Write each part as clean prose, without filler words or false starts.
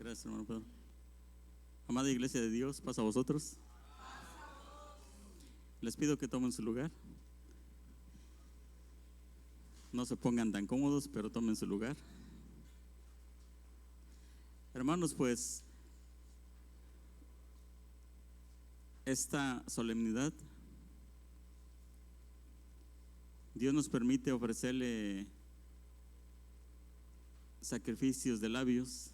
Gracias, hermano Pedro. Amada Iglesia de Dios, pasa a vosotros. Les pido que tomen su lugar. No se pongan tan cómodos, pero tomen su lugar. Hermanos, pues esta solemnidad, Dios nos permite ofrecerle sacrificios de labios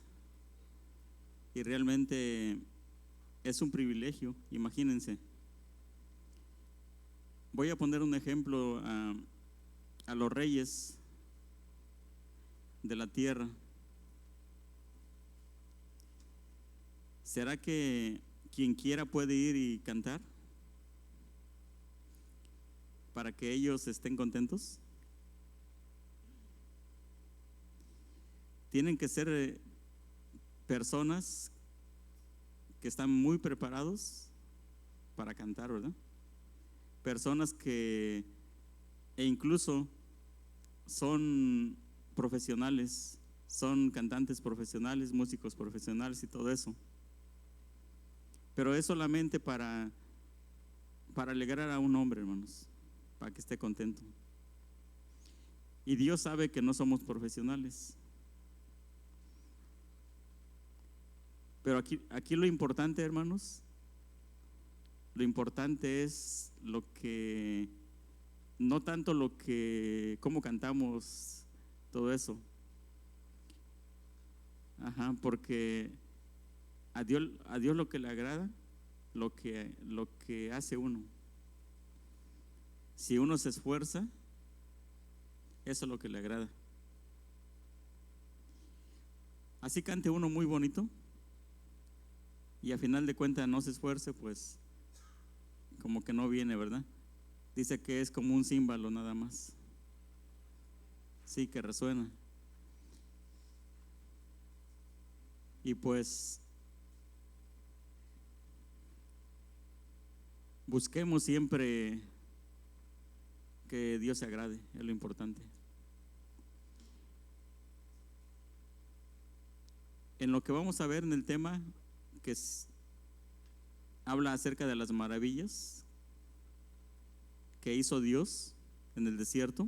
y realmente es un privilegio. Imagínense. Voy a poner un ejemplo a los reyes de la tierra. ¿Será que quien quiera puede ir y cantar para que ellos estén contentos? Tienen que ser personas que están muy preparados para cantar, ¿verdad? Personas que incluso son profesionales, son cantantes profesionales, músicos profesionales y todo eso. Pero es solamente para alegrar a un hombre, hermanos, para que esté contento. Y Dios sabe que no somos profesionales. Pero aquí lo importante, hermanos, lo importante es no tanto cómo cantamos, todo eso. Porque a Dios lo que le agrada, lo que hace uno. Si uno se esfuerza, eso es lo que le agrada. Así cante uno muy bonito y a final de cuentas no se esfuerce, pues como que no viene, ¿verdad? Dice que es como un címbalo nada más. Sí, que resuena. Y pues busquemos siempre que Dios se agrade, es lo importante. En lo que vamos a ver en el tema que habla acerca de las maravillas que hizo Dios en el desierto.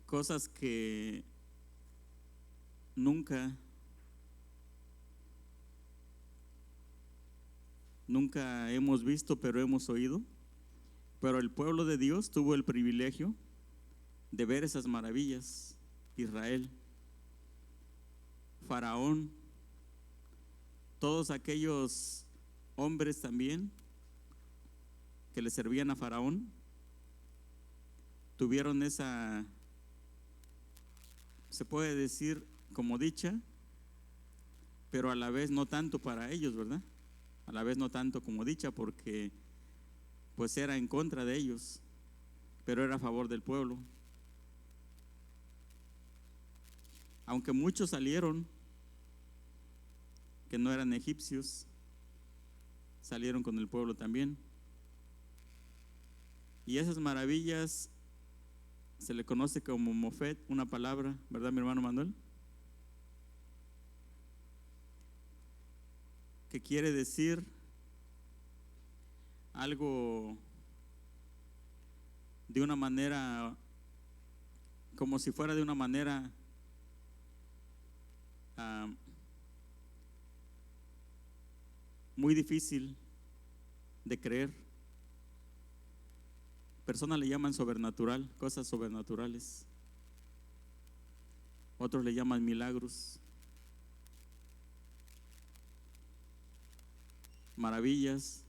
Cosas que nunca hemos visto, pero hemos oído. Pero el pueblo de Dios tuvo el privilegio de ver esas maravillas. Israel, Faraón, todos aquellos hombres también que le servían a Faraón, tuvieron esa, se puede decir, como dicha, pero a la vez no tanto para ellos, ¿verdad? A la vez no tanto como dicha, porque pues era en contra de ellos, pero era a favor del pueblo. Aunque muchos salieron que no eran egipcios, salieron con el pueblo también. Y esas maravillas se le conoce como Mofet, una palabra, ¿verdad, mi hermano Manuel? Que quiere decir algo de una manera, como si fuera de una manera muy difícil de creer. Personas le llaman sobrenatural, cosas sobrenaturales. Otros le llaman milagros, maravillas.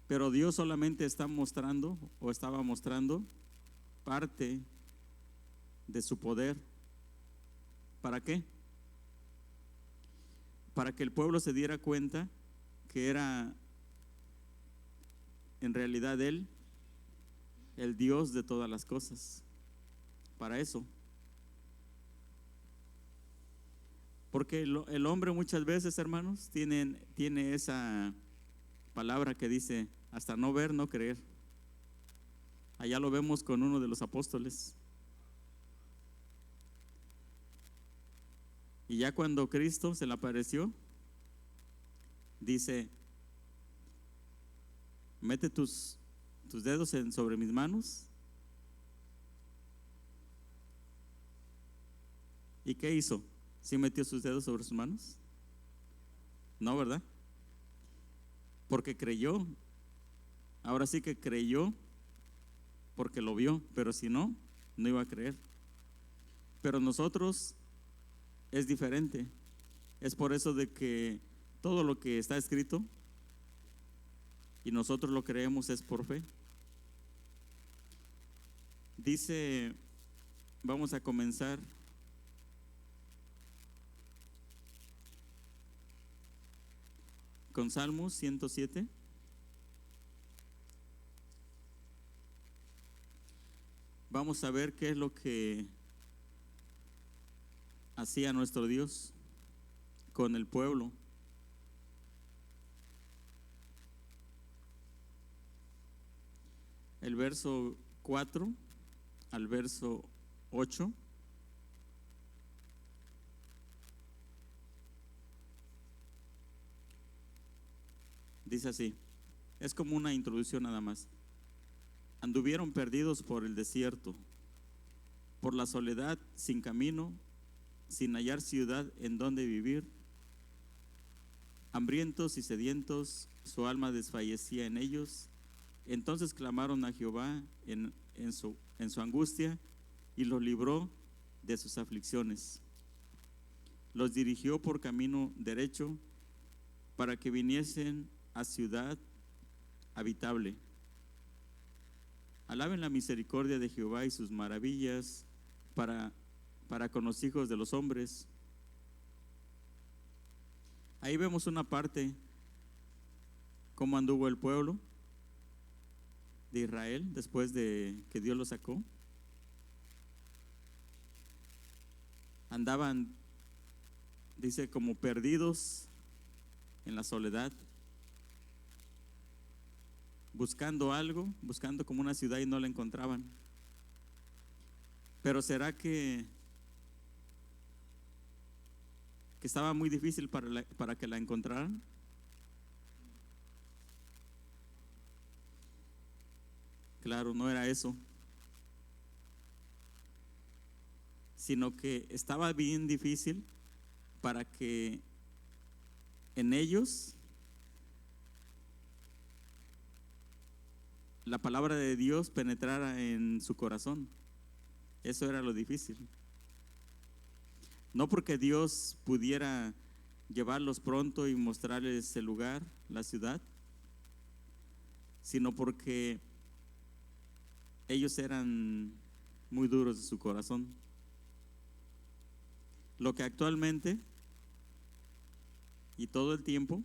Pero Dios solamente está mostrando o estaba mostrando parte de su poder. ¿Para qué? Para que el pueblo se diera cuenta que era en realidad Él, el Dios de todas las cosas. Para eso. Porque el hombre muchas veces, hermanos, tiene esa palabra que dice, hasta no ver, no creer. Allá lo vemos con uno de los apóstoles. Y ya cuando Cristo se le apareció, dice, mete tus dedos sobre mis manos. ¿Y qué hizo? ¿Sí metió sus dedos sobre sus manos? No, ¿verdad? Porque creyó. Ahora sí que creyó porque lo vio, pero si no, no iba a creer. Pero nosotros es diferente. Es por eso de que todo lo que está escrito y nosotros lo creemos es por fe. Dice, vamos a comenzar con Salmos 107. Vamos a ver qué es lo que hacía nuestro Dios con el pueblo. El verso 4 al verso 8. Dice así, es como una introducción nada más. Anduvieron perdidos por el desierto, por la soledad, sin camino, sin hallar ciudad en donde vivir. Hambrientos y sedientos, su alma desfallecía en ellos. Entonces clamaron a Jehová en su angustia y los libró de sus aflicciones. Los dirigió por camino derecho para que viniesen a ciudad habitable. Alaben la misericordia de Jehová y sus maravillas para con los hijos de los hombres. Ahí vemos una parte, cómo anduvo el pueblo de Israel después de que Dios lo sacó. Andaban, dice, como perdidos en la soledad, buscando algo, buscando como una ciudad y no la encontraban. Pero ¿será que estaba muy difícil para que la encontraran? Claro, no era eso, sino que estaba bien difícil para que en ellos la palabra de Dios penetrara en su corazón. Eso era lo difícil. No porque Dios pudiera llevarlos pronto y mostrarles el lugar, la ciudad, sino porque ellos eran muy duros de su corazón. Lo que actualmente y todo el tiempo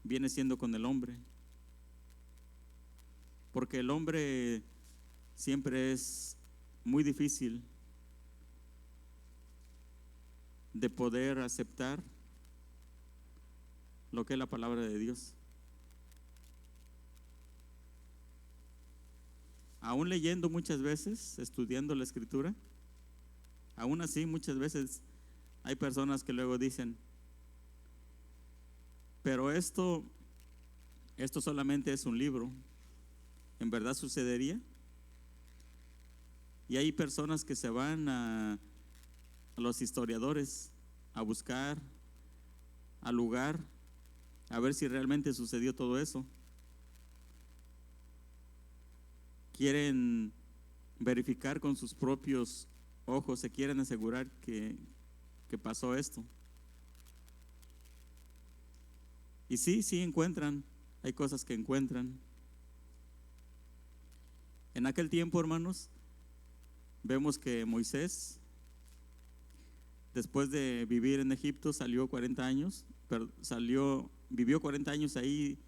viene siendo con el hombre. Porque el hombre siempre es muy difícil de poder aceptar lo que es la palabra de Dios. Aún leyendo muchas veces, estudiando la escritura, aún así muchas veces hay personas que luego dicen, pero esto solamente es un libro. ¿En verdad sucedería? Y hay personas que se van a los historiadores a buscar al lugar, a ver si realmente sucedió todo eso. Quieren verificar con sus propios ojos, se quieren asegurar que pasó esto. Y sí encuentran, hay cosas que encuentran. En aquel tiempo, hermanos, vemos que Moisés, después de vivir en Egipto, salió 40 años, vivió 40 años ahí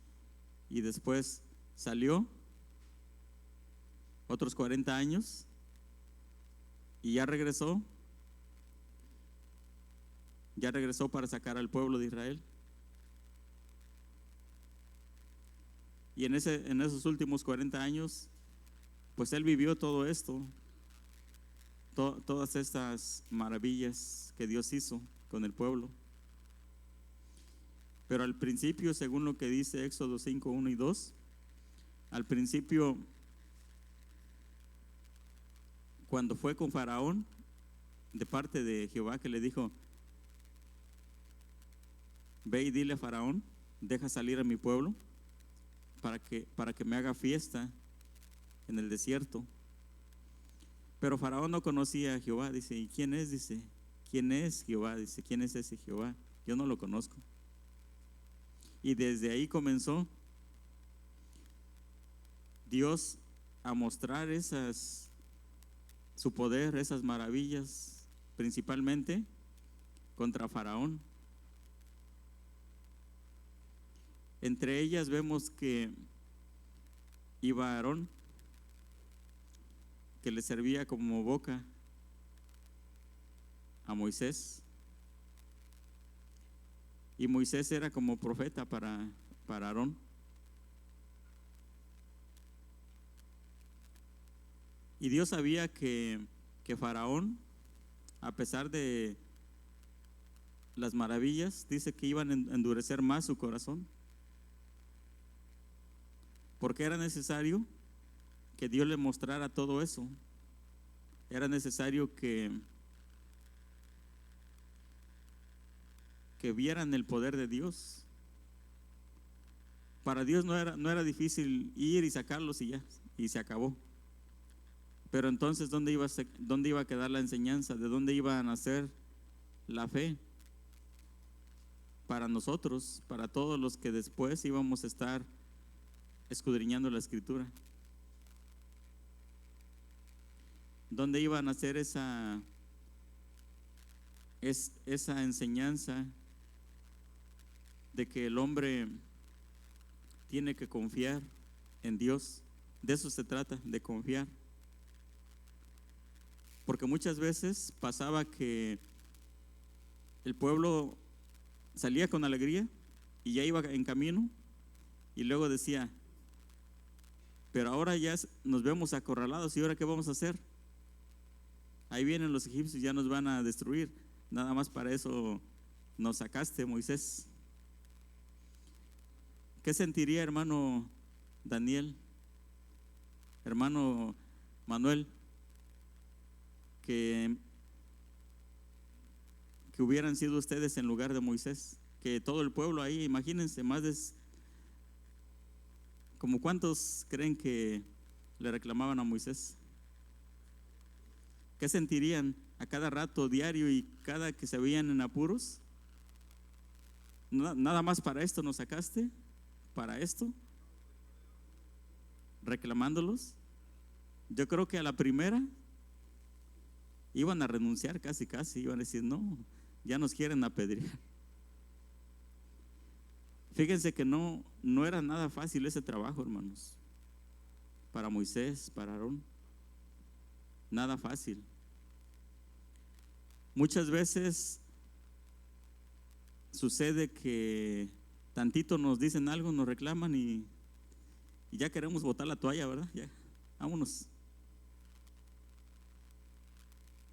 y después salió otros 40 años y ya regresó para sacar al pueblo de Israel. Y en esos últimos 40 años, pues él vivió todo esto, todas estas maravillas que Dios hizo con el pueblo. Pero al principio, según lo que dice Éxodo 5, 1 y 2, al principio, cuando fue con Faraón, de parte de Jehová, que le dijo: ve y dile a Faraón, deja salir a mi pueblo para que me haga fiesta en el desierto. Pero Faraón no conocía a Jehová. Dice: ¿y quién es? Dice: ¿quién es Jehová? Dice: ¿quién es ese Jehová? Yo no lo conozco. Y desde ahí comenzó Dios a mostrar su poder, esas maravillas, principalmente contra Faraón. Entre ellas vemos que iba Aarón, que le servía como boca a Moisés, y Moisés era como profeta para Aarón. Y Dios sabía que Faraón, a pesar de las maravillas, dice que iban a endurecer más su corazón, porque era necesario que Dios le mostrara todo eso. Era necesario que vieran el poder de Dios. Para Dios no era difícil ir y sacarlos y ya, y se acabó. Pero entonces, ¿dónde iba a quedar la enseñanza? ¿De dónde iba a nacer la fe? Para nosotros, para todos los que después íbamos a estar escudriñando la Escritura. ¿Dónde iba a nacer esa enseñanza de que el hombre tiene que confiar en Dios? De eso se trata, de confiar. Porque muchas veces pasaba que el pueblo salía con alegría y ya iba en camino, y luego decía: pero ahora ya nos vemos acorralados, ¿y ahora qué vamos a hacer? Ahí vienen los egipcios, ya nos van a destruir. Nada más para eso nos sacaste, Moisés. ¿Qué sentiría, hermano Daniel, hermano Manuel, que hubieran sido ustedes en lugar de Moisés? Que todo el pueblo ahí, imagínense, ¿como cuántos creen que le reclamaban a Moisés? ¿Qué sentirían a cada rato, diario, y cada que se veían en apuros? Nada más para esto nos sacaste, para esto, reclamándolos. Yo creo que a la primera iban a renunciar, casi, iban a decir: no, ya nos quieren apedrear. Fíjense que no era nada fácil ese trabajo, hermanos, para Moisés, para Aarón. Nada fácil. Muchas veces sucede que tantito nos dicen algo, nos reclaman y ya queremos botar la toalla, ¿verdad? Ya, vámonos.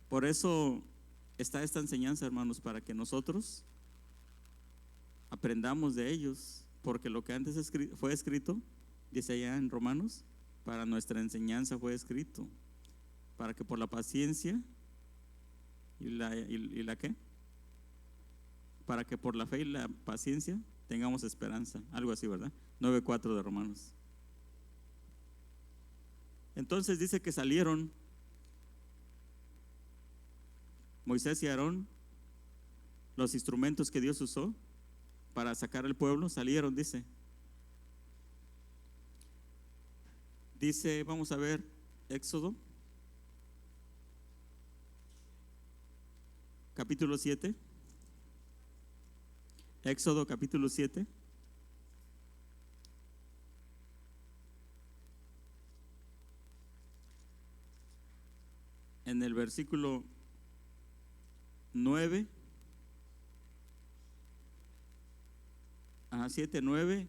Por eso está esta enseñanza, hermanos, para que nosotros aprendamos de ellos, porque lo que antes fue escrito, dice allá en Romanos, para nuestra enseñanza fue escrito, para que por la paciencia y la ¿qué? Para que por la fe y la paciencia tengamos esperanza, algo así, ¿verdad? 9:4 de Romanos. Entonces dice que salieron Moisés y Aarón, los instrumentos que Dios usó para sacar al pueblo, salieron, dice, vamos a ver Éxodo capítulo 7. Éxodo capítulo 7. En el versículo 9, 7, 9,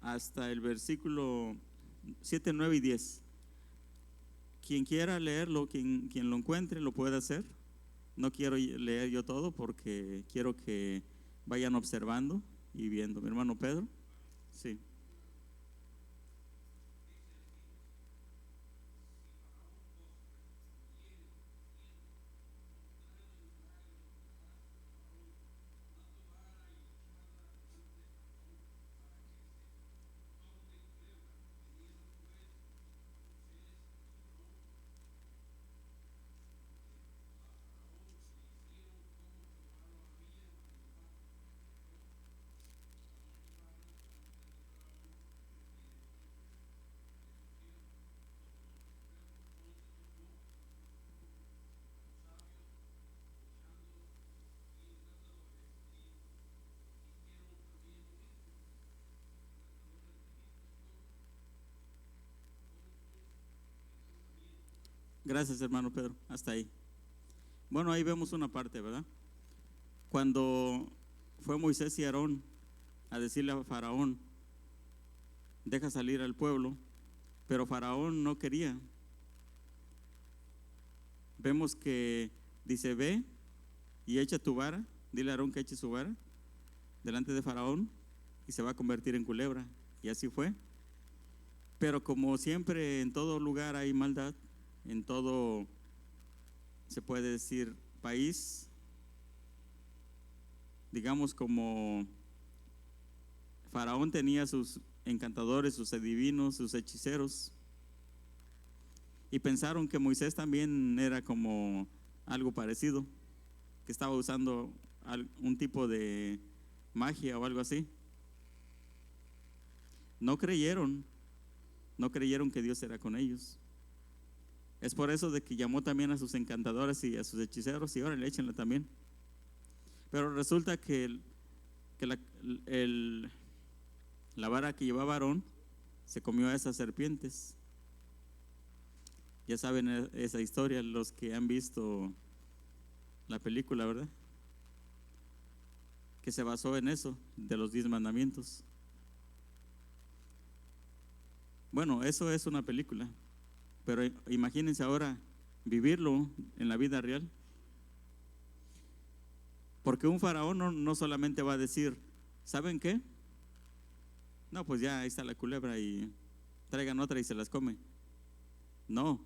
hasta el versículo 7, 9 y 10. quien quiera leerlo, quien lo encuentre, lo puede hacer. No quiero leer yo todo porque quiero que vayan observando y viendo. Mi hermano Pedro, sí. Gracias, hermano Pedro. Hasta ahí. Bueno, ahí vemos una parte, ¿verdad? Cuando fue Moisés y Aarón a decirle a Faraón, deja salir al pueblo, pero Faraón no quería. Vemos que dice, ve y echa tu vara, dile a Aarón que eche su vara delante de Faraón y se va a convertir en culebra. Y así fue. Pero como siempre en todo lugar hay maldad, en todo, se puede decir, país, digamos como Faraón tenía sus encantadores, sus adivinos, sus hechiceros, y pensaron que Moisés también era como algo parecido, que estaba usando un tipo de magia o algo así. No creyeron, no creyeron que Dios era con ellos. Es por eso de que llamó también a sus encantadores y a sus hechiceros y ahora le échenla también. Pero resulta que la vara que llevaba Aarón se comió a esas serpientes. Ya saben esa historia los que han visto la película, ¿verdad? Que se basó en eso, de los 10 mandamientos. Bueno, eso es una película, pero imagínense ahora vivirlo en la vida real. Porque un faraón no solamente va a decir, ¿saben qué? No, pues ya ahí está la culebra y traigan otra y se las come. No,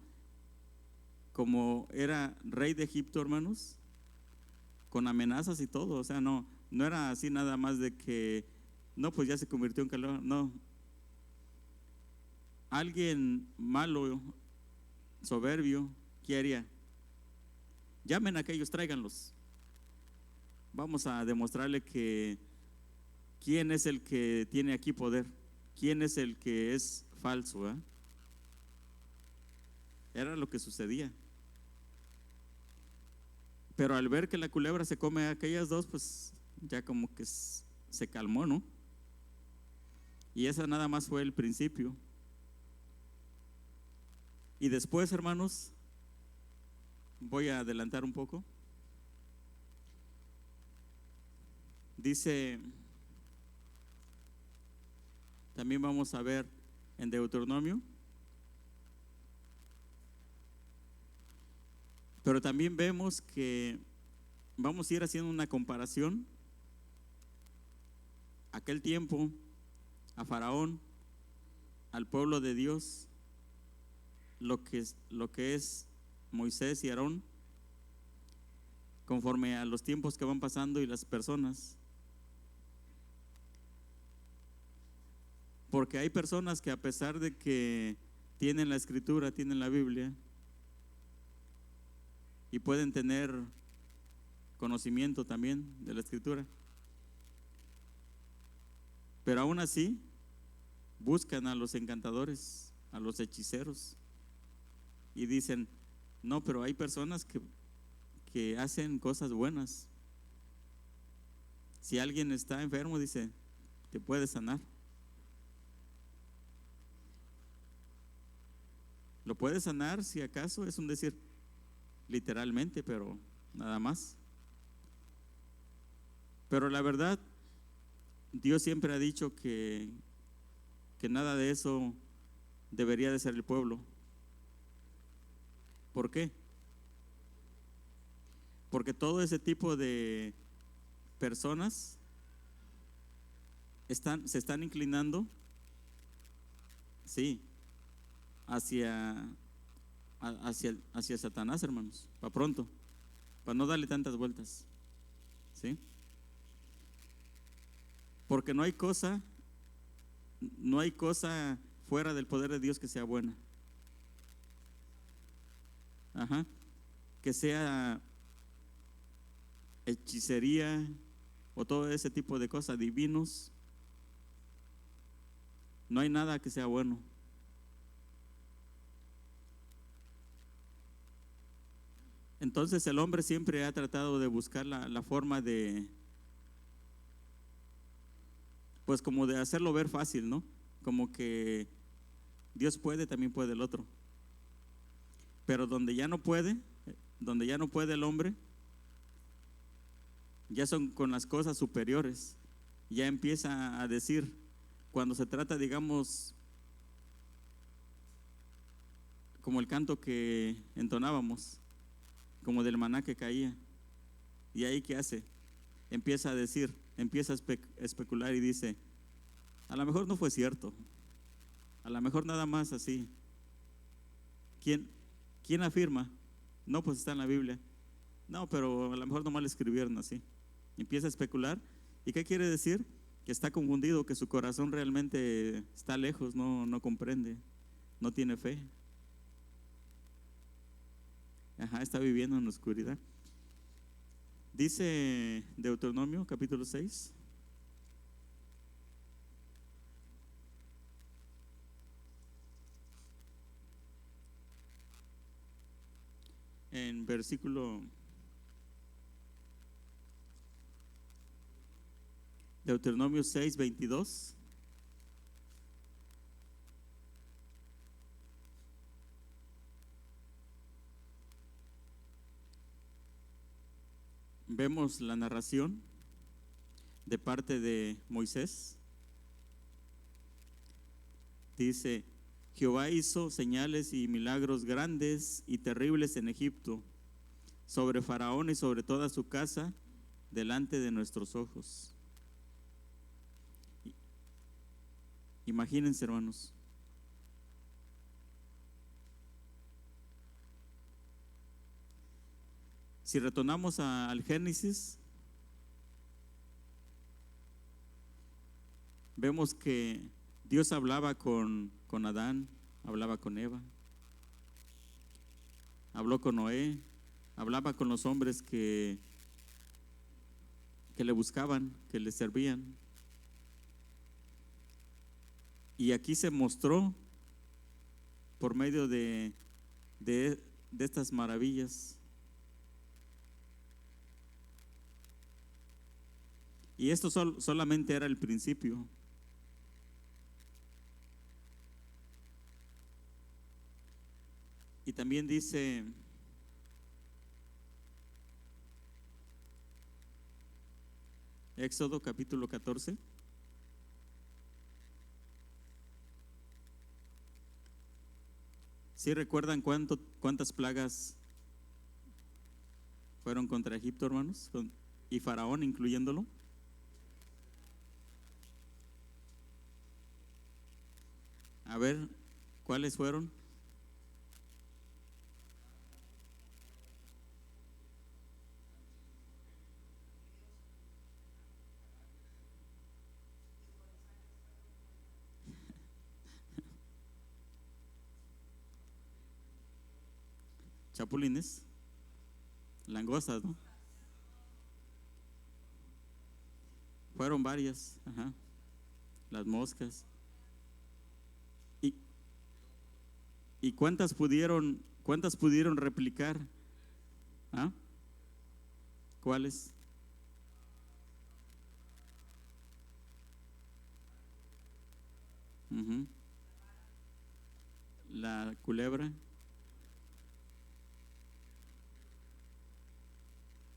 como era rey de Egipto, hermanos, con amenazas y todo, o sea, no era así nada más de que, no, pues ya se convirtió en calor, no. Alguien malo, soberbio, ¿qué haría? Llamen a aquellos, tráiganlos. Vamos a demostrarle que quién es el que tiene aquí poder, quién es el que es falso, ¿eh? Era lo que sucedía. Pero al ver que la culebra se come a aquellas dos, pues ya como que se calmó, ¿no? Y esa nada más fue el principio. Y después, hermanos, voy a adelantar un poco. Dice, también vamos a ver en Deuteronomio, pero también vemos que vamos a ir haciendo una comparación. Aquel tiempo, a Faraón, al pueblo de Dios, lo que es Moisés y Aarón, conforme a los tiempos que van pasando y las personas. Porque hay personas que a pesar de que tienen la escritura, tienen la Biblia y pueden tener conocimiento también de la escritura, pero aún así buscan a los encantadores, a los hechiceros y dicen, no, pero hay personas que hacen cosas buenas. Si alguien está enfermo, dice, te puede sanar. Lo puede sanar si acaso, es un decir literalmente, pero nada más. Pero la verdad, Dios siempre ha dicho que nada de eso debería de ser el pueblo. ¿Por qué? Porque todo ese tipo de personas se están inclinando, sí, hacia, hacia Satanás, hermanos, para pronto, para no darle tantas vueltas, ¿sí? Porque no hay cosa fuera del poder de Dios que sea buena. Ajá. Que sea hechicería o todo ese tipo de cosas, divinos. No hay nada que sea bueno. Entonces el hombre siempre ha tratado de buscar la forma de, pues como de hacerlo ver fácil, ¿no? Como que Dios puede, también puede el otro. Pero donde ya no puede el hombre, ya son con las cosas superiores. Ya empieza a decir, cuando se trata, digamos, como el canto que entonábamos, como del maná que caía. ¿Y ahí qué hace? Empieza a decir, empieza a especular y dice, a lo mejor no fue cierto, a lo mejor nada más así. ¿Quién afirma? No, pues está en la Biblia. No, pero a lo mejor nomás le escribieron así. Empieza a especular. ¿Y qué quiere decir? Que está confundido, que su corazón realmente está lejos, no comprende, no tiene fe. Ajá, está viviendo en la oscuridad. Dice Deuteronomio capítulo 6. En versículo Deuteronomio 6:22. Vemos la narración de parte de Moisés. Dice, Jehová hizo señales y milagros grandes y terribles en Egipto, sobre Faraón y sobre toda su casa, delante de nuestros ojos. Imagínense, hermanos. Si retornamos al Génesis, vemos que Dios hablaba con Adán, hablaba con Eva, habló con Noé, hablaba con los hombres que le buscaban, que le servían. Y aquí se mostró por medio de estas maravillas. Y esto solamente era el principio. Y también dice, Éxodo capítulo 14. ¿Sí recuerdan cuántas plagas fueron contra Egipto, hermanos? Y Faraón incluyéndolo. A ver, ¿cuáles fueron? Chapulines, langostas, ¿no? Fueron varias, ajá. Las moscas. ¿Y, y cuántas pudieron replicar? ¿Ah? ¿Cuáles? Ujú. La culebra,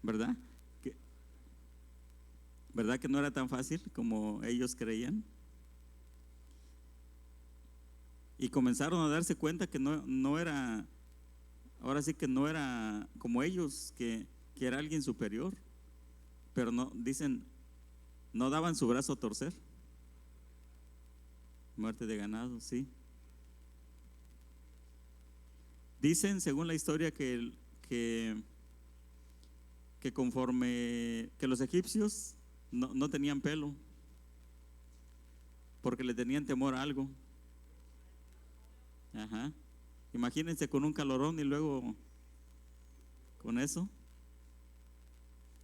¿verdad? Que, ¿verdad que no era tan fácil como ellos creían? Y comenzaron a darse cuenta que no era ahora sí que no era como ellos, que era alguien superior, pero no, dicen, no daban su brazo a torcer. Muerte de ganado, sí. Dicen, según la historia, que conforme que los egipcios no tenían pelo, porque le tenían temor a algo. Ajá. Imagínense con un calorón y luego con eso.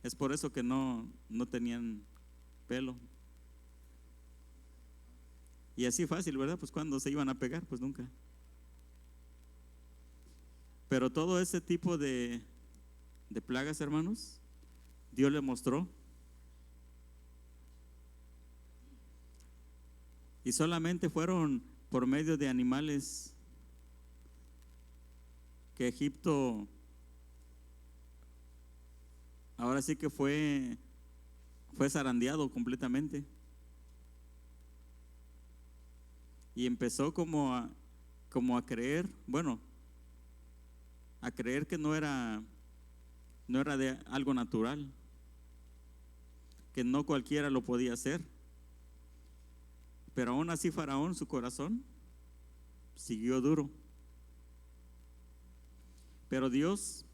Es por eso que no tenían pelo. Y así fácil, ¿verdad? Pues cuando se iban a pegar, pues nunca. Pero todo ese tipo de plagas, hermanos, Dios le mostró. Y solamente fueron por medio de animales que Egipto, ahora sí que fue zarandeado completamente. Y empezó como a creer, bueno, a creer que no era de algo natural, que no cualquiera lo podía hacer. Pero aún así Faraón, su corazón siguió duro. Pero Dios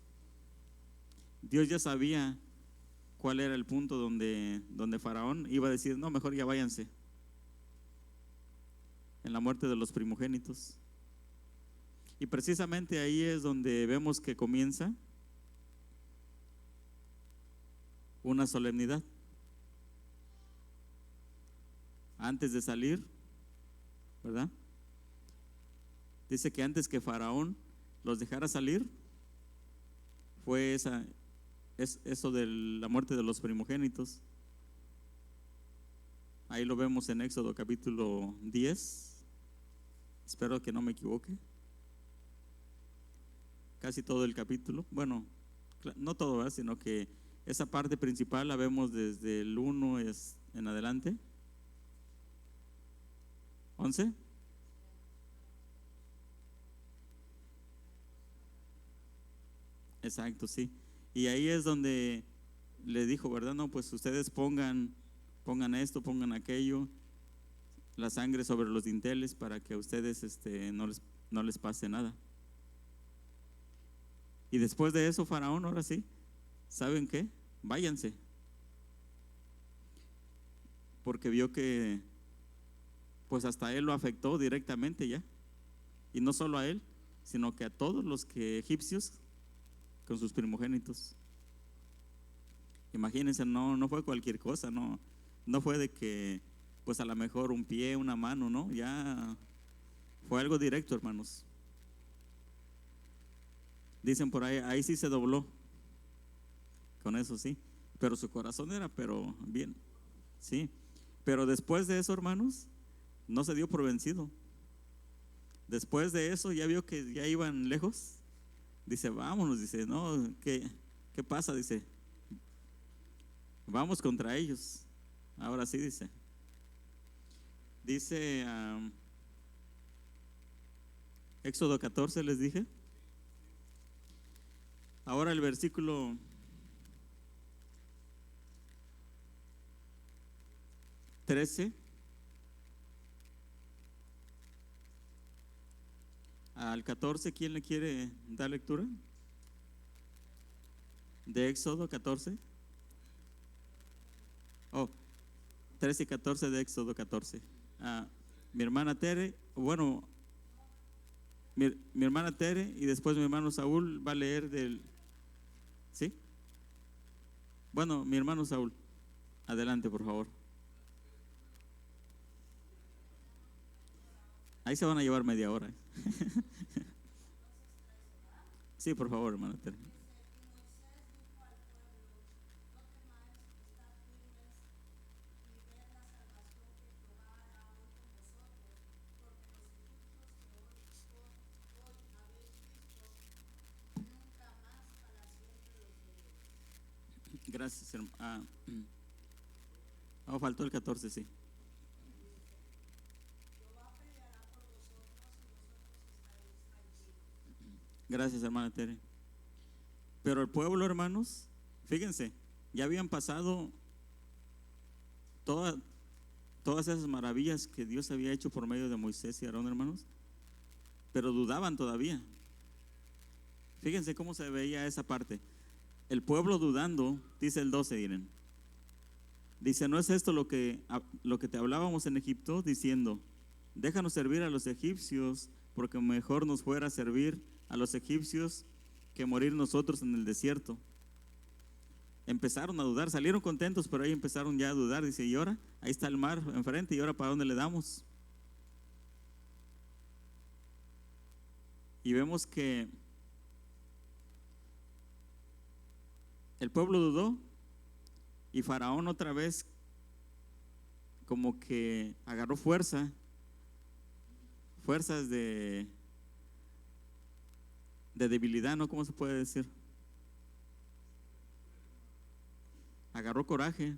ya sabía cuál era el punto donde Faraón iba a decir, no, mejor ya váyanse, en la muerte de los primogénitos. Y precisamente ahí es donde vemos que comienza una solemnidad. Antes de salir, ¿verdad? Dice que antes que Faraón los dejara salir, fue eso de la muerte de los primogénitos. Ahí lo vemos en Éxodo capítulo 10. Espero que no me equivoque. Casi todo el capítulo. Bueno, no todo, ¿verdad? Sino que esa parte principal la vemos desde el 1 en adelante. 11. Exacto, sí. Y ahí es donde le dijo, ¿verdad? No, pues ustedes pongan esto, pongan aquello, la sangre sobre los dinteles para que a ustedes no les pase nada. Y después de eso, Faraón, ahora sí, ¿saben qué? Váyanse. Porque vio que pues hasta él lo afectó directamente ya. Y no solo a él, sino que a todos los egipcios con sus primogénitos. Imagínense, no fue cualquier cosa, no fue de que pues a lo mejor un pie, una mano, ¿no? Ya fue algo directo, hermanos. Dicen por ahí sí se dobló. Con eso sí. Pero su corazón era, pero bien. Sí. Pero después de eso, hermanos, no se dio por vencido. Después de eso, ya vio que ya iban lejos. Dice, vámonos, dice, no, ¿qué pasa? Dice, vamos contra ellos. Ahora sí, dice. Dice Éxodo 14, les dije. Ahora el versículo 13 al 14, ¿quién le quiere dar lectura? De Éxodo 14. Oh, 13 y 14 de Éxodo 14. Mi hermana Tere, bueno, mi hermana Tere y después mi hermano Saúl va a leer ¿sí? Bueno, mi hermano Saúl, adelante por favor. Ahí se van a llevar media hora. Sí, por favor, hermana Tere. Gracias, hermano. Faltó el 14, sí. Gracias, hermana Tere. Pero el pueblo, hermanos, fíjense, ya habían pasado toda- todas esas maravillas que Dios había hecho por medio de Moisés y Aarón, hermanos, pero dudaban todavía. Fíjense cómo se veía esa parte. El pueblo dudando, dice el 12, miren. Dice, ¿no es esto lo que te hablábamos en Egipto? Diciendo, déjanos servir a los egipcios, porque mejor nos fuera servir a los egipcios que morir nosotros en el desierto. Empezaron a dudar, salieron contentos, pero ahí empezaron ya a dudar. Dice, ¿y ahora? Ahí está el mar enfrente, ¿y ahora para dónde le damos? Y vemos que el pueblo dudó y Faraón otra vez como que agarró fuerzas de debilidad, ¿no? ¿Cómo se puede decir? Agarró coraje.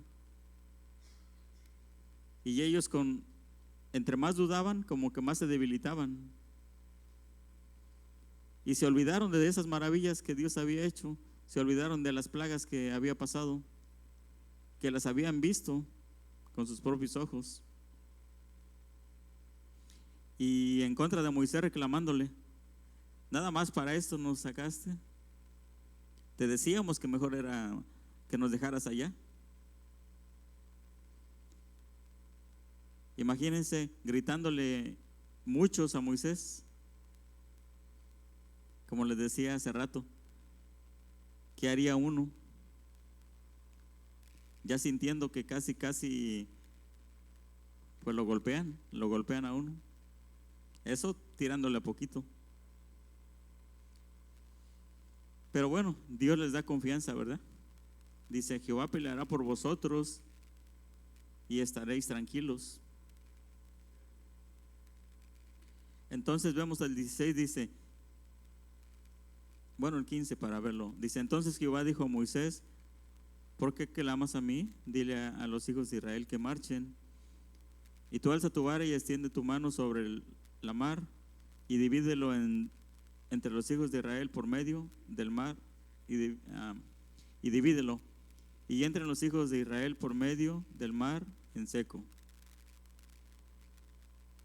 Y ellos entre más dudaban, como que más se debilitaban. Y se olvidaron de esas maravillas que Dios había hecho. Se olvidaron de las plagas que había pasado, que las habían visto con sus propios ojos. Y en contra de Moisés reclamándole, nada más para esto nos sacaste. Te decíamos que mejor era que nos dejaras allá. Imagínense gritándole muchos a Moisés, como les decía hace rato. ¿Qué haría uno? Ya sintiendo que casi, pues lo golpean a uno. Eso tirándole a poquito. Pero bueno, Dios les da confianza, ¿verdad? Dice, Jehová peleará por vosotros y estaréis tranquilos. Entonces vemos el 16, dice, bueno, el 15 para verlo. Dice, entonces Jehová dijo a Moisés, ¿por qué clamas a mí? Dile a los hijos de Israel que marchen. Y tú alza tu vara y extiende tu mano sobre la mar y divídelo entre los hijos de Israel por medio del mar y divídelo. Y entren los hijos de Israel por medio del mar en seco.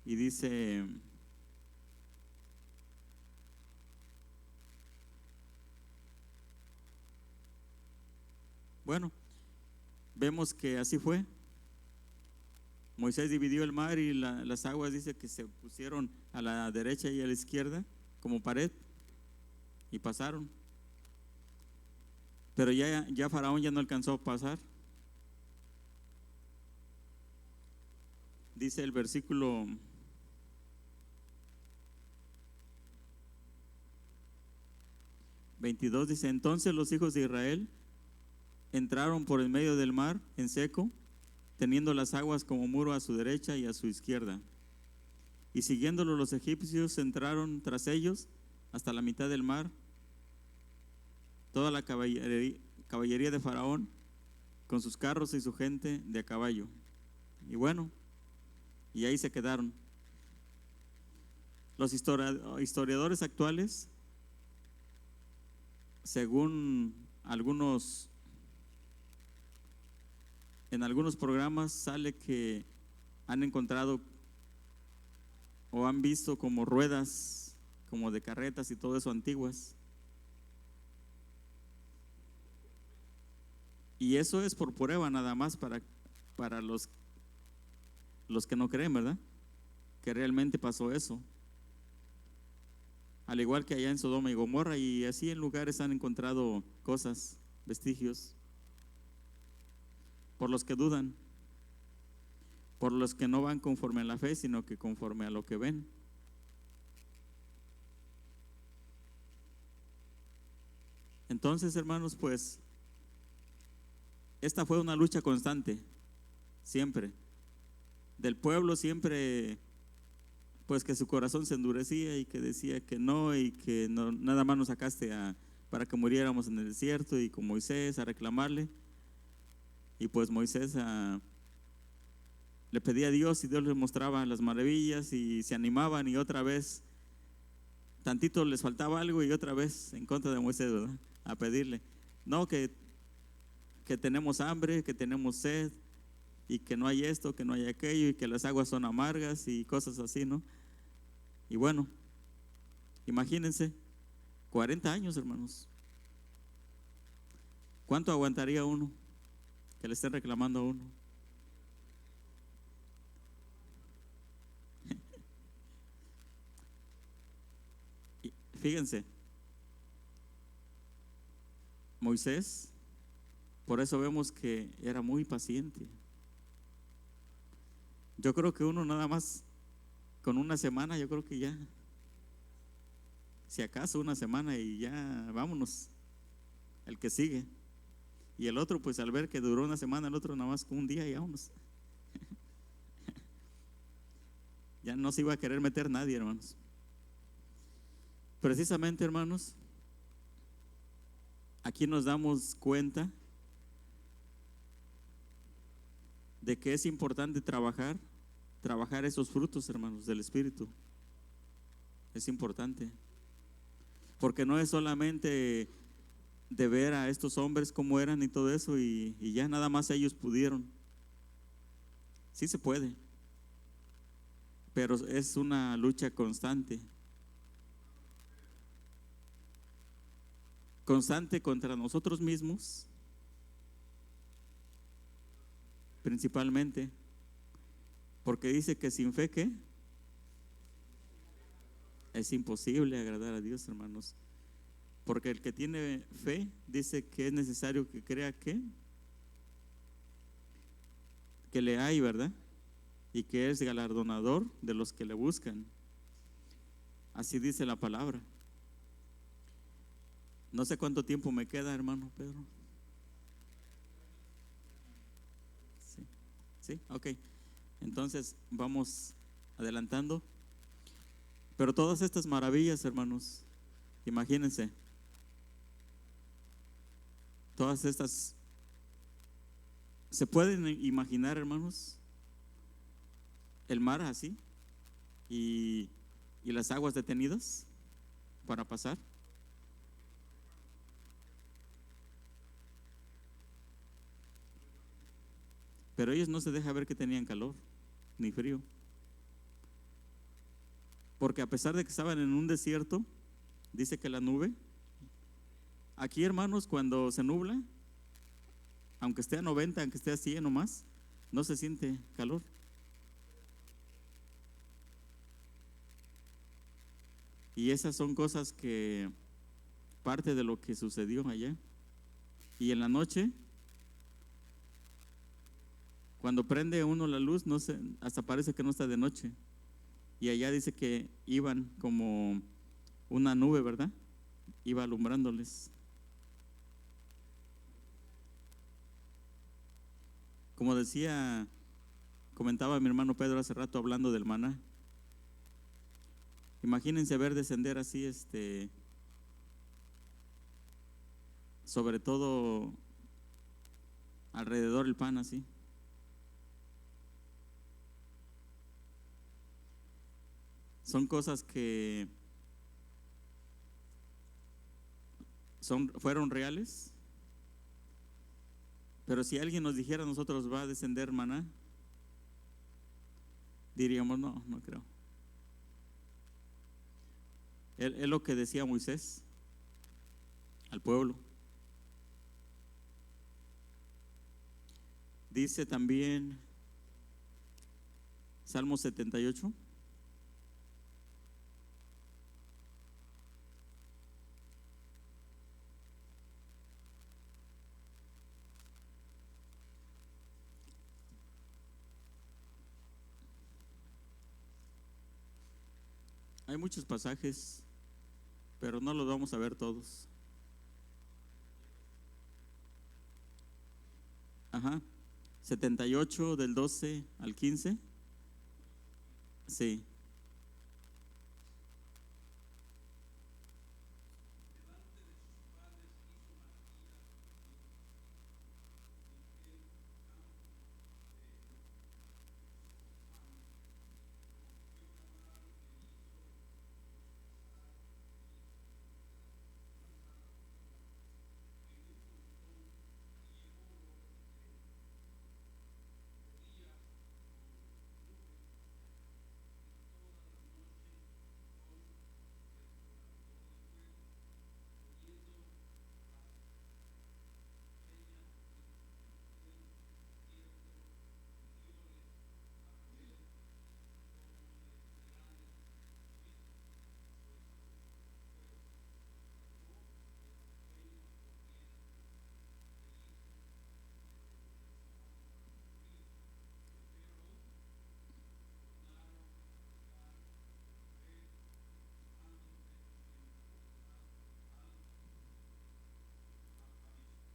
Y dice, bueno, vemos que así fue. Moisés dividió el mar y las aguas dice que se pusieron a la derecha y a la izquierda como pared y pasaron. Pero ya Faraón ya no alcanzó a pasar. Dice el versículo 22, dice, entonces los hijos de Israel entraron por el medio del mar en seco, teniendo las aguas como muro a su derecha y a su izquierda. Y siguiéndolo los egipcios entraron tras ellos hasta la mitad del mar, toda la caballería de Faraón con sus carros y su gente de a caballo. Y bueno, y ahí se quedaron. Los historiadores actuales, según en algunos programas sale que han encontrado o han visto como ruedas, como de carretas y todo eso antiguas. Y eso es por prueba nada más para los que no creen, ¿verdad? Que realmente pasó eso. Al igual que allá en Sodoma y Gomorra, y así en lugares han encontrado cosas, vestigios. Por los que dudan, por los que no van conforme a la fe, sino que conforme a lo que ven. Entonces, hermanos, pues esta fue una lucha constante, siempre, del pueblo, siempre, pues que su corazón se endurecía y que decía que no, y que no, nada más nos sacaste para que muriéramos en el desierto, y con Moisés a reclamarle. Y pues Moisés le pedía a Dios y Dios le mostraba las maravillas y se animaban, y otra vez tantito les faltaba algo y otra vez en contra de Moisés, ¿verdad? A pedirle, no, que tenemos hambre, que tenemos sed y que no hay esto, que no hay aquello y que las aguas son amargas y cosas así, ¿no? Y bueno, imagínense, 40 años, hermanos. ¿Cuánto aguantaría uno que le estén reclamando a uno? Y fíjense, Moisés, por eso vemos que era muy paciente. Yo creo que uno nada más con una semana, yo creo que ya, si acaso una semana y ya vámonos, el que sigue. Y el otro, pues al ver que duró una semana, el otro nada más con un día y vámonos. Ya no se iba a querer meter nadie, hermanos. Precisamente, hermanos, aquí nos damos cuenta de que es importante trabajar esos frutos, hermanos, del Espíritu. Es importante. Porque no es solamente de ver a estos hombres cómo eran y todo eso y ya nada más ellos pudieron. Sí se puede, pero es una lucha constante. Constante contra nosotros mismos, principalmente, porque dice que sin fe, ¿qué? Es imposible agradar a Dios, hermanos. Porque el que tiene fe dice que es necesario que crea que le hay, ¿verdad? Y que es galardonador de los que le buscan. Así dice la palabra. No sé cuánto tiempo me queda, hermano Pedro. Sí, sí, ok. Entonces vamos adelantando. Pero todas estas maravillas, hermanos, imagínense, todas estas, ¿se pueden imaginar, hermanos? El mar así y las aguas detenidas para pasar. Pero ellos no se deja ver que tenían calor ni frío. Porque a pesar de que estaban en un desierto, dice que la nube, aquí, hermanos, cuando se nubla, aunque esté a 90, aunque esté a 100 o más, no se siente calor. Y esas son cosas que parte de lo que sucedió allá. Y en la noche, cuando prende uno la luz, no sé, hasta parece que no está de noche. Y allá dice que iban como una nube, ¿verdad? Iba alumbrándoles. Como decía, comentaba mi hermano Pedro hace rato hablando del maná. Imagínense ver descender así, sobre todo alrededor el pan así. Son cosas que fueron reales. Pero si alguien nos dijera a nosotros va a descender maná, diríamos no, no creo. Es lo que decía Moisés al pueblo. Dice también Salmo 78. Hay muchos pasajes, pero no los vamos a ver todos. Ajá. 78 del 12 al 15. Sí.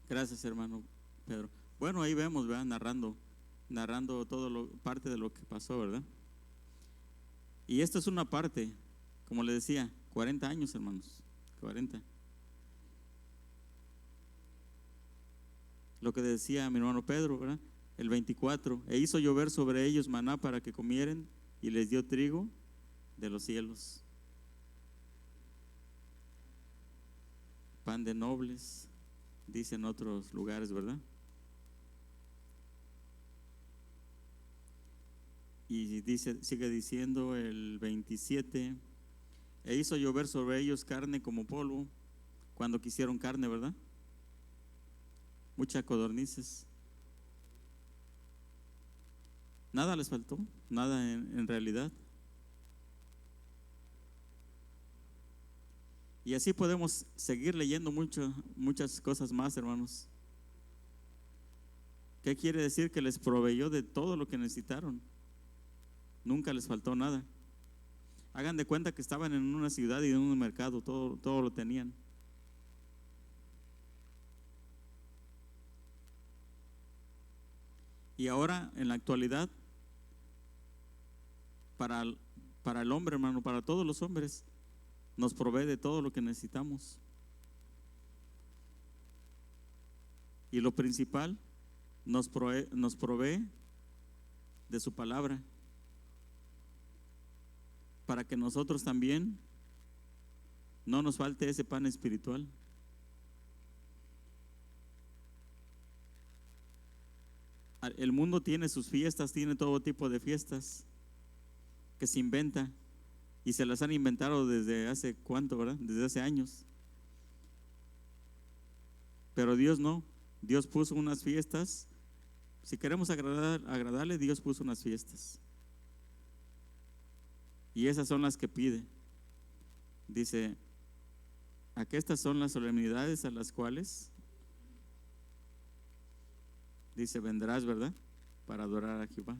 Gracias, hermano Pedro. Bueno, ahí vemos, ¿verdad? Narrando parte de lo que pasó, ¿verdad? Y esto es una parte, como le decía, 40 años, hermanos, 40. Lo que decía mi hermano Pedro, ¿verdad? El 24, e hizo llover sobre ellos maná para que comieren y les dio trigo de los cielos, pan de nobles, dice en otros lugares, ¿verdad? Y dice, sigue diciendo el 27, e hizo llover sobre ellos carne como polvo, cuando quisieron carne, ¿verdad? Muchas codornices. Nada les faltó, nada en realidad. Y así podemos seguir leyendo muchas cosas más, hermanos. ¿Qué quiere decir? Que les proveyó de todo lo que necesitaron. Nunca les faltó nada. Hagan de cuenta que estaban en una ciudad y en un mercado, todo lo tenían. Y ahora, en la actualidad, para el hombre, hermano, para todos los hombres, nos provee de todo lo que necesitamos. Y lo principal, nos provee de su palabra, para que nosotros también no nos falte ese pan espiritual. El mundo tiene sus fiestas, tiene todo tipo de fiestas que se inventa, y se las han inventado desde hace cuánto, ¿verdad? Desde hace años. Pero Dios no. Dios puso unas fiestas. Si queremos agradarle, Dios puso unas fiestas. Y esas son las que pide. Dice, estas son las solemnidades a las cuales, dice, vendrás, ¿verdad? Para adorar a Jehová.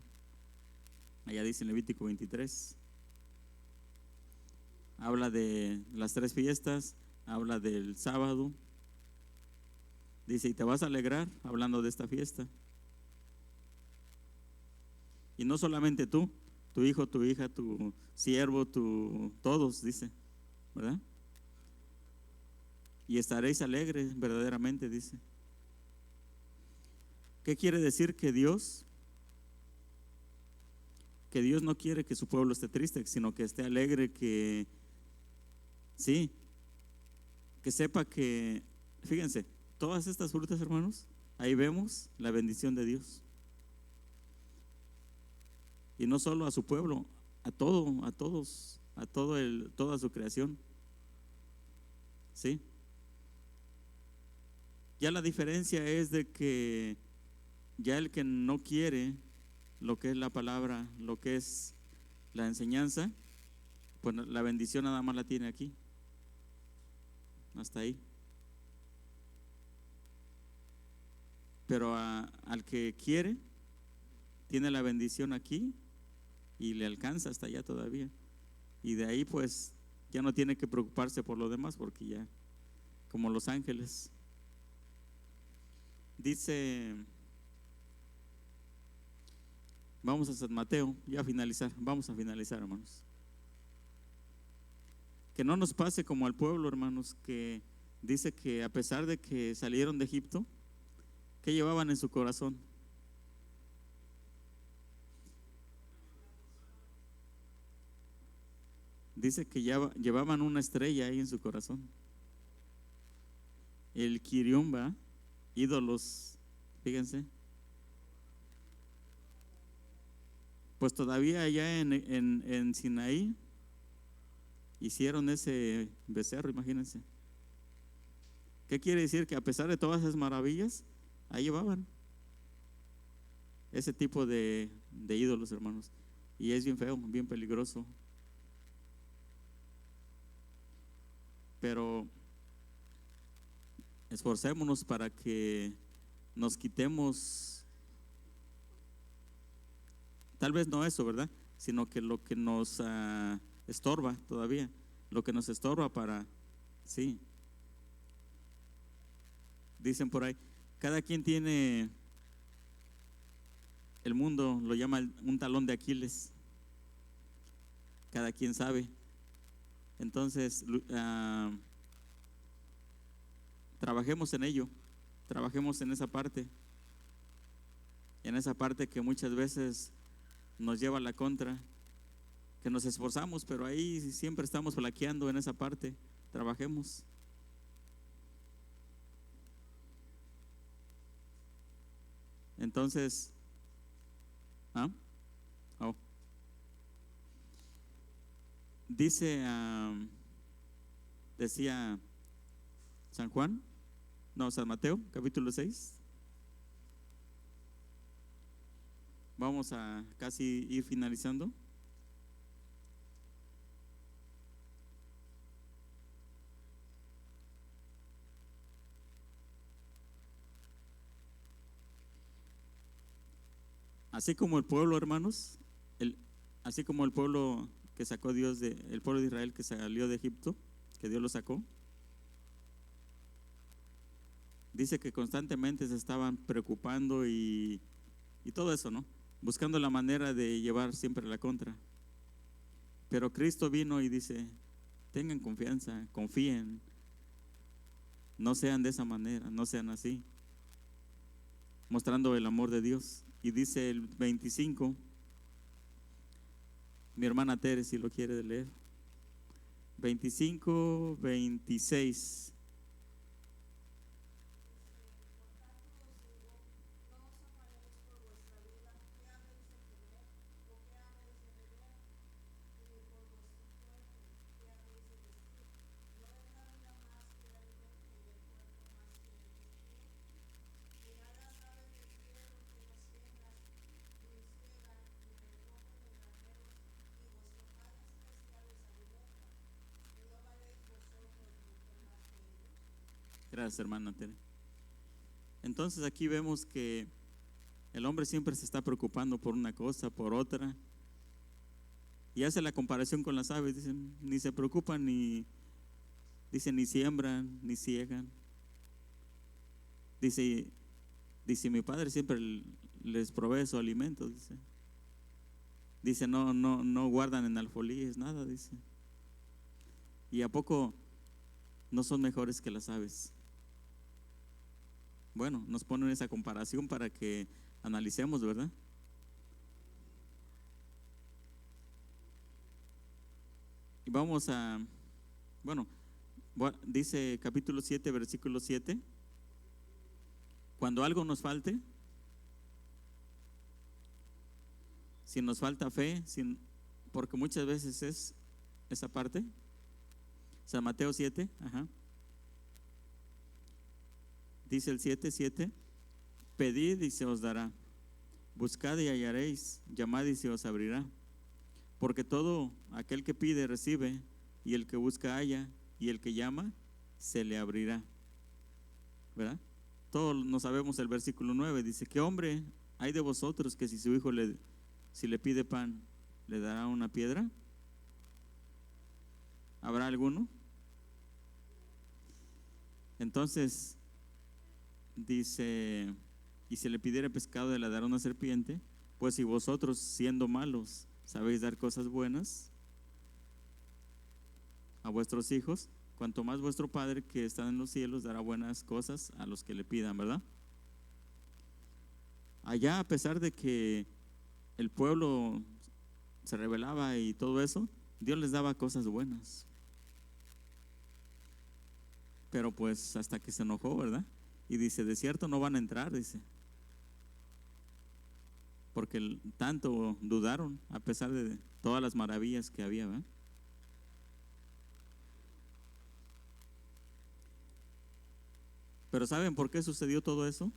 Allá dice en Levítico 23. Habla de las 3 fiestas, habla del sábado. Dice, y te vas a alegrar hablando de esta fiesta. Y no solamente tú, tu hijo, tu hija, tu siervo, todos, dice, ¿verdad? Y estaréis alegres verdaderamente, dice. ¿Qué quiere decir? Que Dios no quiere que su pueblo esté triste, sino que esté alegre, que sí, que sepa que, fíjense, todas estas frutas, hermanos, ahí vemos la bendición de Dios. Y no solo a su pueblo, a todos, toda su creación. ¿Sí? Ya la diferencia es de que ya el que no quiere lo que es la palabra, lo que es la enseñanza, pues la bendición nada más la tiene aquí. Hasta ahí. Pero al que quiere, tiene la bendición aquí y le alcanza hasta allá todavía. Y de ahí pues ya no tiene que preocuparse por lo demás, porque ya, como los ángeles. Dice, vamos a San Mateo, vamos a finalizar, hermanos. Que no nos pase como al pueblo, hermanos, que dice que a pesar de que salieron de Egipto, ¿qué llevaban en su corazón? Dice que ya llevaban una estrella ahí en su corazón. El Quiriumba, ídolos, fíjense. Pues todavía allá en Sinaí hicieron ese becerro, imagínense. ¿Qué quiere decir? Que a pesar de todas esas maravillas, ahí llevaban ese tipo de ídolos, hermanos. Y es bien feo, bien peligroso. Pero esforcémonos para que nos quitemos, tal vez no eso, ¿verdad? Sino que lo que nos estorba todavía, lo que nos estorba para, sí, Dicen por ahí, cada quien tiene, el mundo lo llama un talón de Aquiles, cada quien sabe. Entonces, trabajemos en ello, trabajemos en esa parte que muchas veces nos lleva a la contra, que nos esforzamos, pero ahí siempre estamos flaqueando en esa parte. Trabajemos. Entonces, ¿ah? Oh. Dice, decía San Juan, no, San Mateo, capítulo 6. Vamos a casi ir finalizando. Así como el pueblo, hermanos, así como el pueblo que sacó Dios el pueblo de Israel que salió de Egipto, que Dios lo sacó, dice que constantemente se estaban preocupando y todo eso, ¿no? Buscando la manera de llevar siempre la contra. Pero Cristo vino y dice, tengan confianza, confíen, no sean de esa manera, no sean así, mostrando el amor de Dios. Y dice el 25, mi hermana Tere, si lo quiere leer, 25, 26. Gracias, hermana Tere. Entonces aquí vemos que el hombre siempre se está preocupando por una cosa, por otra, y hace la comparación con las aves. Dicen, ni se preocupan, ni siembran, ni ciegan. Dice, mi padre siempre les provee su alimento. Dice, no guardan en alfolíes nada. Dice, ¿y a poco no son mejores que las aves? Bueno, nos ponen esa comparación para que analicemos, ¿verdad? Y vamos a, bueno, dice capítulo 7, versículo 7, cuando algo nos falte, si nos falta fe, porque muchas veces es esa parte, San Mateo 7, ajá. Dice el 7:7, pedid y se os dará, buscad y hallaréis, llamad y se os abrirá, porque todo aquel que pide recibe, y el que busca halla, y el que llama se le abrirá, ¿verdad? Todos no sabemos el versículo 9, dice, ¿qué hombre hay de vosotros que si su hijo si le pide pan, le dará una piedra? ¿Habrá alguno? Entonces dice, y si le pidiera pescado, le dará una serpiente. Pues si vosotros, siendo malos, sabéis dar cosas buenas a vuestros hijos, cuanto más vuestro Padre que está en los cielos dará buenas cosas a los que le pidan, ¿verdad? Allá, a pesar de que el pueblo se rebelaba y todo eso, Dios les daba cosas buenas. Pero pues hasta que se enojó, ¿verdad? Y dice, de cierto no van a entrar, dice, porque tanto dudaron a pesar de todas las maravillas que había, ¿verdad? Pero ¿saben por qué sucedió todo eso?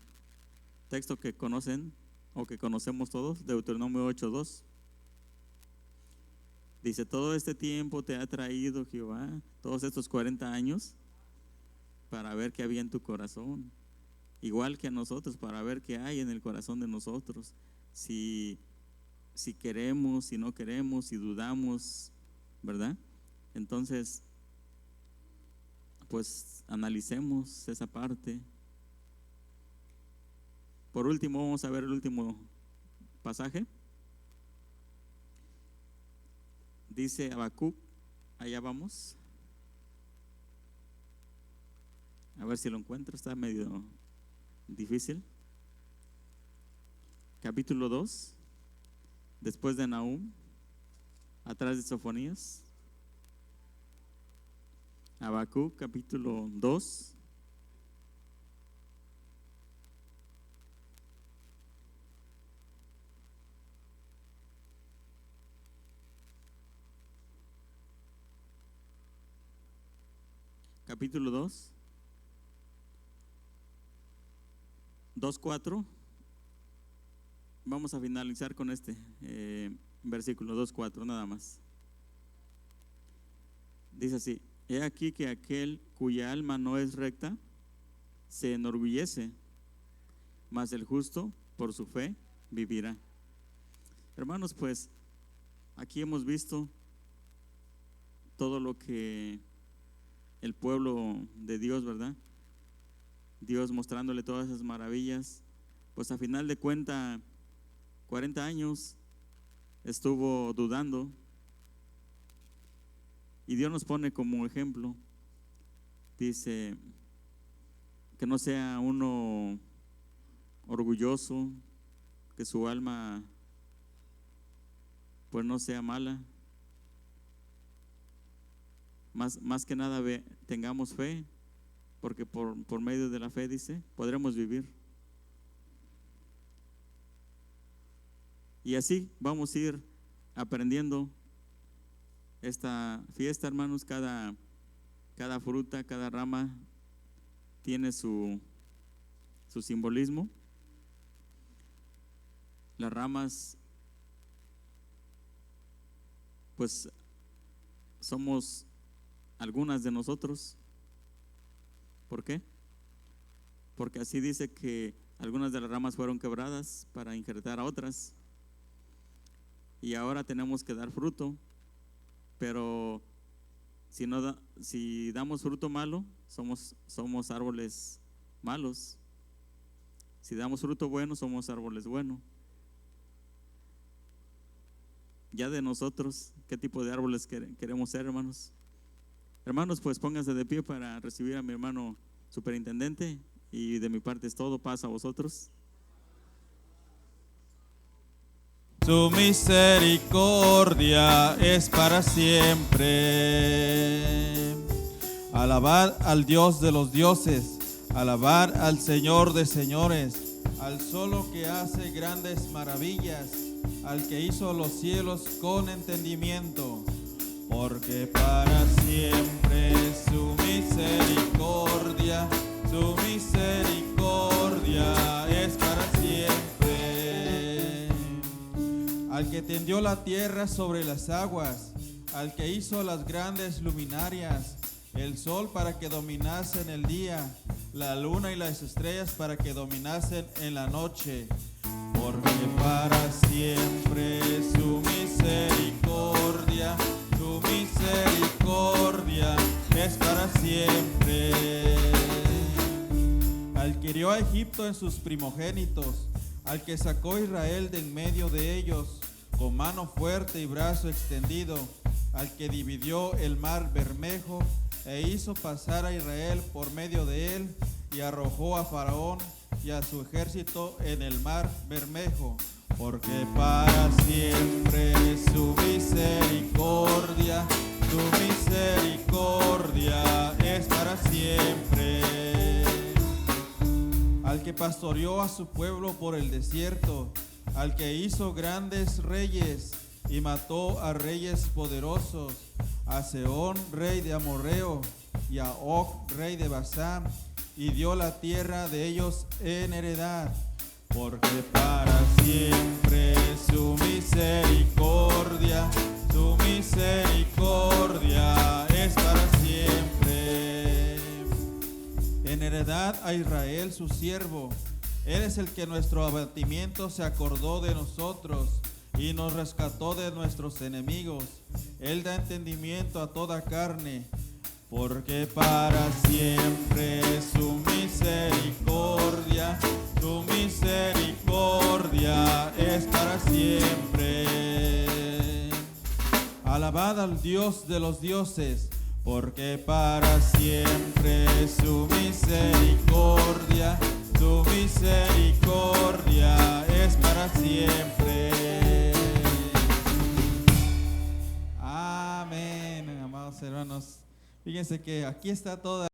Texto que conocen o que conocemos todos, Deuteronomio 8:2. Dice, todo este tiempo te ha traído Jehová, todos estos 40 años, para ver qué había en tu corazón, igual que a nosotros, para ver qué hay en el corazón de nosotros, si queremos, si no queremos, si dudamos, ¿verdad? Entonces, pues analicemos esa parte por último, vamos a ver el último pasaje. Dice Habacuc, allá vamos. A ver si lo encuentro, está medio difícil. Capítulo 2, después de Nahum, atrás de Sofonías. Habacuc, capítulo 2. Capítulo 2, 2:4. Vamos a finalizar con este versículo 2:4 nada más. Dice así: he aquí que aquel cuya alma no es recta se enorgullece, mas el justo por su fe vivirá. Hermanos, pues aquí hemos visto todo lo que el pueblo de Dios, ¿verdad? Dios mostrándole todas esas maravillas. Pues a final de cuentas, 40 años estuvo dudando. Y Dios nos pone como ejemplo. Dice que no sea uno orgulloso, que su alma pues no sea mala. Más que nada tengamos fe, porque por medio de la fe, dice, podremos vivir. Y así vamos a ir aprendiendo esta fiesta, hermanos. Cada fruta, cada rama tiene su simbolismo. Las ramas, pues somos algunas de nosotros. ¿Por qué? Porque así dice que algunas de las ramas fueron quebradas para injertar a otras. Y ahora tenemos que dar fruto. Pero si damos fruto malo, somos árboles malos. Si damos fruto bueno, somos árboles buenos. Ya de nosotros, ¿qué tipo de árboles queremos ser, hermanos? Hermanos, pues pónganse de pie para recibir a mi hermano superintendente. Y de mi parte es todo. Paz a vosotros. Su misericordia es para siempre. Alabad al Dios de los dioses, alabad al Señor de señores, al solo que hace grandes maravillas, al que hizo los cielos con entendimiento, porque para siempre su misericordia es para siempre. Al que tendió la tierra sobre las aguas, al que hizo las grandes luminarias, el sol para que dominase en el día, la luna y las estrellas para que dominasen en la noche, porque para siempre su misericordia es para siempre. Al que hirió a Egipto en sus primogénitos, al que sacó a Israel de en medio de ellos, con mano fuerte y brazo extendido, al que dividió el mar Bermejo, e hizo pasar a Israel por medio de él, y arrojó a Faraón y a su ejército en el mar Bermejo, porque para siempre su misericordia es para siempre. Al que pastoreó a su pueblo por el desierto, al que hizo grandes reyes y mató a reyes poderosos, a Sehón, rey de Amorreo, y a Og, rey de Basán, y dio la tierra de ellos en heredad, porque para siempre su misericordia es para siempre. En heredad a Israel su siervo, Él es el que nuestro abatimiento se acordó de nosotros y nos rescató de nuestros enemigos. Él da entendimiento a toda carne, porque para siempre su misericordia siempre. Alabad al Dios de los dioses, porque para siempre su misericordia es para siempre. Amén, amados hermanos. Fíjense que aquí está toda